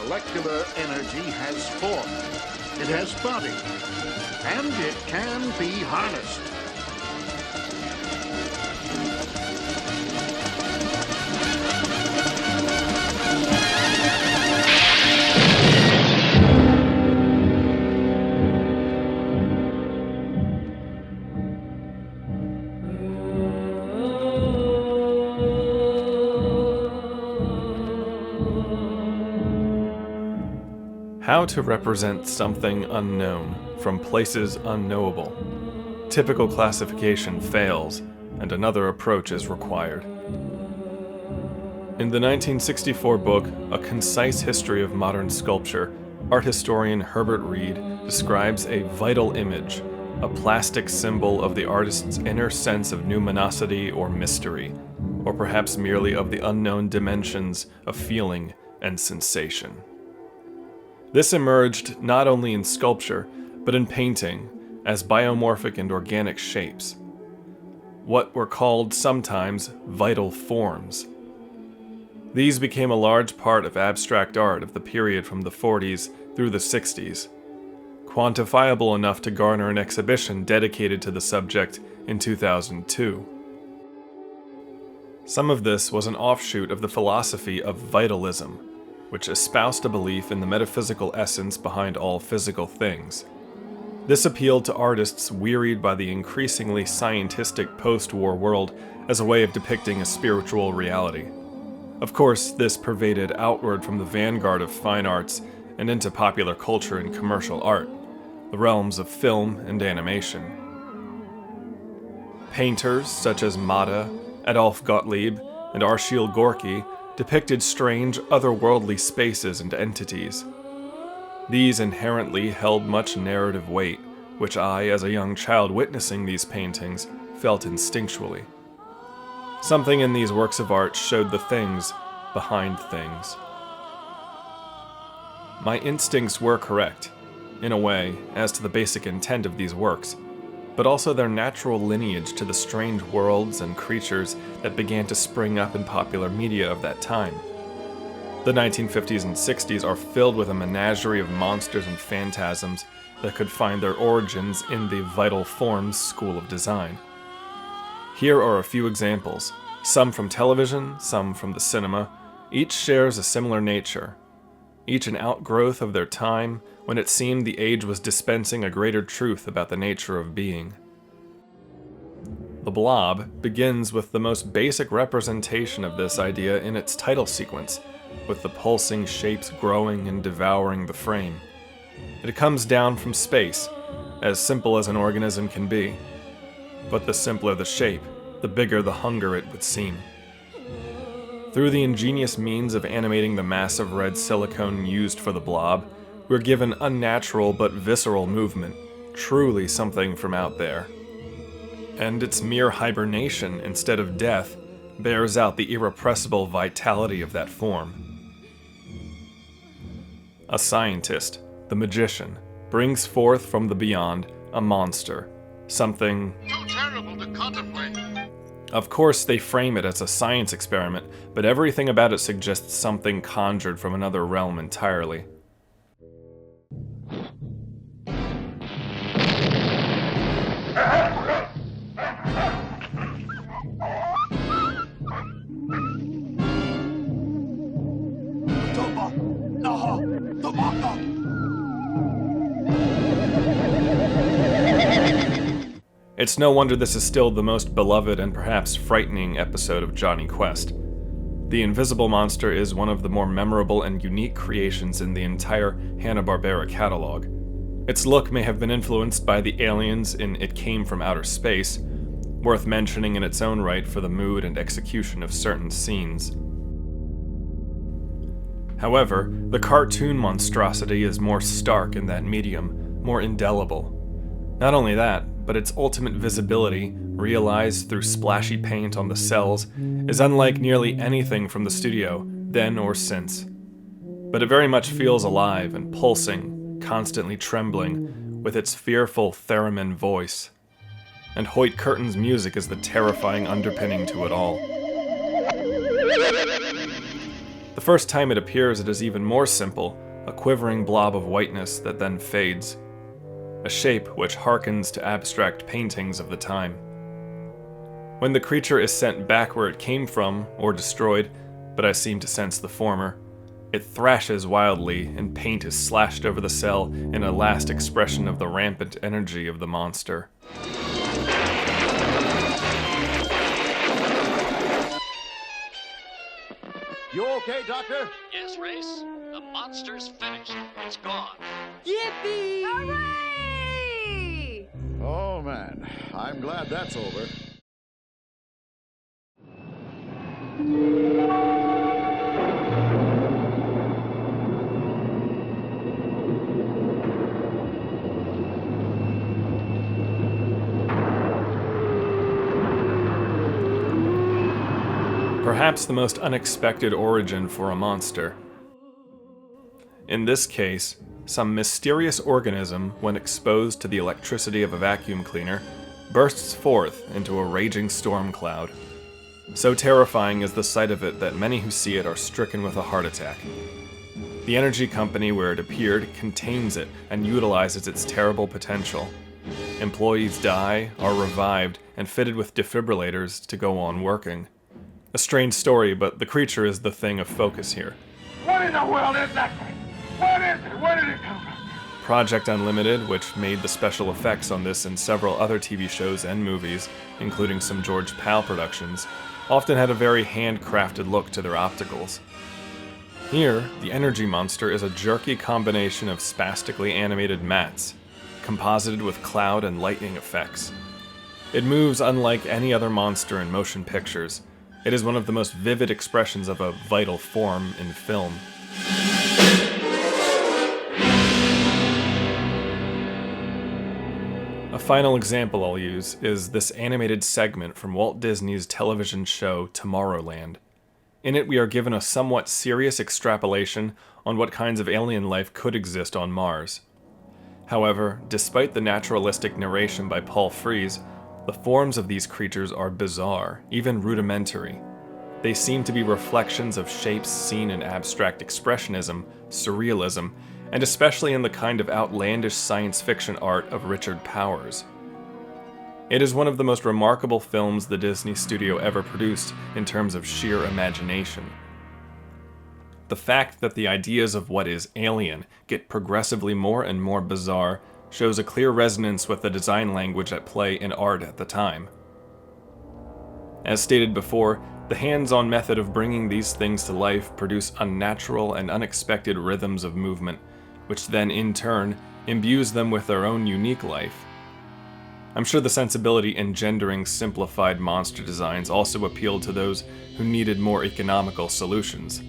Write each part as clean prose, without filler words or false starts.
molecular energy has form, it has body, and it can be harnessed. How to represent something unknown from places unknowable. Typical classification fails, and another approach is required. In the 1964 book, A Concise History of Modern Sculpture, art historian Herbert Reed describes a vital image, a plastic symbol of the artist's inner sense of numinosity or mystery, or perhaps merely of the unknown dimensions of feeling and sensation. This emerged not only in sculpture, but in painting, as biomorphic and organic shapes. What were called sometimes vital forms. These became a large part of abstract art of the period from the 40s through the 60s, quantifiable enough to garner an exhibition dedicated to the subject in 2002. Some of this was an offshoot of the philosophy of vitalism, which espoused a belief in the metaphysical essence behind all physical things. This appealed to artists wearied by the increasingly scientistic post-war world as a way of depicting a spiritual reality. Of course, this pervaded outward from the vanguard of fine arts and into popular culture and commercial art, the realms of film and animation. Painters such as Mata, Adolf Gottlieb, and Arshile Gorky depicted strange, otherworldly spaces and entities. These inherently held much narrative weight, which I, as a young child witnessing these paintings, felt instinctually. Something in these works of art showed the things behind things. My instincts were correct, in a way, as to the basic intent of these works, but also their natural lineage to the strange worlds and creatures that began to spring up in popular media of that time. The 1950s and 60s are filled with a menagerie of monsters and phantasms that could find their origins in the vital forms school of design. Here are a few examples, some from television, some from the cinema. Each shares a similar nature, each an outgrowth of their time, when it seemed the age was dispensing a greater truth about the nature of being. The Blob begins with the most basic representation of this idea in its title sequence, with the pulsing shapes growing and devouring the frame. It comes down from space, as simple as an organism can be. But the simpler the shape, the bigger the hunger it would seem. Through the ingenious means of animating the massive red silicone used for the Blob, we're given unnatural but visceral movement, truly something from out there. And its mere hibernation instead of death bears out the irrepressible vitality of that form. A scientist, the magician, brings forth from the beyond a monster, something too terrible to contemplate. Of course, they frame it as a science experiment, but everything about it suggests something conjured from another realm entirely. It's no wonder this is still the most beloved and perhaps frightening episode of Jonny Quest. The Invisible Monster is one of the more memorable and unique creations in the entire Hanna-Barbera catalog. Its look may have been influenced by the aliens in It Came from Outer Space, worth mentioning in its own right for the mood and execution of certain scenes. However, the cartoon monstrosity is more stark in that medium, more indelible. Not only that, but its ultimate visibility, realized through splashy paint on the cells, is unlike nearly anything from the studio, then or since. But it very much feels alive and pulsing, constantly trembling, with its fearful theremin voice. And Hoyt Curtin's music is the terrifying underpinning to it all. The first time it appears, it is even more simple, a quivering blob of whiteness that then fades. A shape which harkens to abstract paintings of the time. When the creature is sent back where it came from, or destroyed, but I seem to sense the former, it thrashes wildly, and paint is slashed over the cell in a last expression of the rampant energy of the monster. You okay, Doctor? Yes, Race. The monster's finished. It's gone. Yippee! Hooray! Oh, man. I'm glad that's over. Perhaps the most unexpected origin for a monster. In this case, some mysterious organism, when exposed to the electricity of a vacuum cleaner, bursts forth into a raging storm cloud. So terrifying is the sight of it that many who see it are stricken with a heart attack. The energy company where it appeared contains it and utilizes its terrible potential. Employees die, are revived, and fitted with defibrillators to go on working. A strange story, but the creature is the thing of focus here. What in the world is that thing? What is it? Where did it come from? Project Unlimited, which made the special effects on this and several other TV shows and movies, including some George Pal productions, often had a very handcrafted look to their opticals. Here, the energy monster is a jerky combination of spastically animated mats, composited with cloud and lightning effects. It moves unlike any other monster in motion pictures. It is one of the most vivid expressions of a vital form in film. A final example I'll use is this animated segment from Walt Disney's television show Tomorrowland. In it, we are given a somewhat serious extrapolation on what kinds of alien life could exist on Mars. However, despite the naturalistic narration by Paul Frees, the forms of these creatures are bizarre, even rudimentary. They seem to be reflections of shapes seen in abstract expressionism, surrealism, and especially in the kind of outlandish science fiction art of Richard Powers. It is one of the most remarkable films the Disney studio ever produced in terms of sheer imagination. The fact that the ideas of what is alien get progressively more and more bizarre shows a clear resonance with the design language at play in art at the time. As stated before, the hands-on method of bringing these things to life produce unnatural and unexpected rhythms of movement, which then in turn imbues them with their own unique life. I'm sure the sensibility engendering simplified monster designs also appealed to those who needed more economical solutions.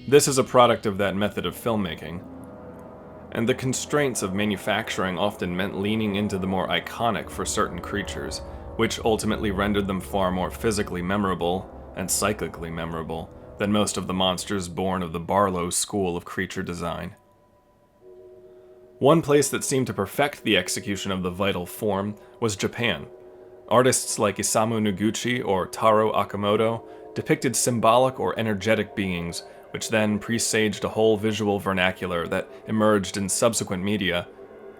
This is a product of that method of filmmaking. And the constraints of manufacturing often meant leaning into the more iconic for certain creatures, which ultimately rendered them far more physically memorable and cyclically memorable than most of the monsters born of the Barlow school of creature design. One place that seemed to perfect the execution of the vital form was Japan. Artists like Isamu Noguchi or Taro Akamoto depicted symbolic or energetic beings, which then presaged a whole visual vernacular that emerged in subsequent media.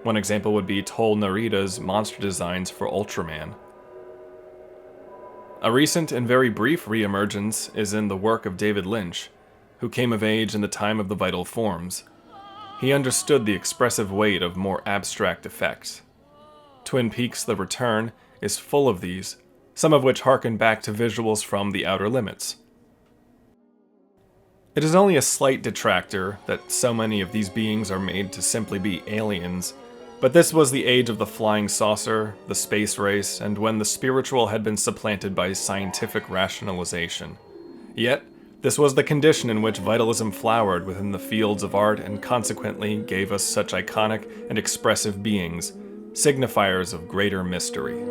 One example would be Toll Narita's monster designs for Ultraman. A recent and very brief re-emergence is in the work of David Lynch, who came of age in the time of the vital forms. He understood the expressive weight of more abstract effects. Twin Peaks: The Return is full of these, some of which harken back to visuals from The Outer Limits. It is only a slight detractor that so many of these beings are made to simply be aliens, but this was the age of the flying saucer, the space race, and when the spiritual had been supplanted by scientific rationalization. Yet, this was the condition in which vitalism flowered within the fields of art and consequently gave us such iconic and expressive beings, signifiers of greater mystery.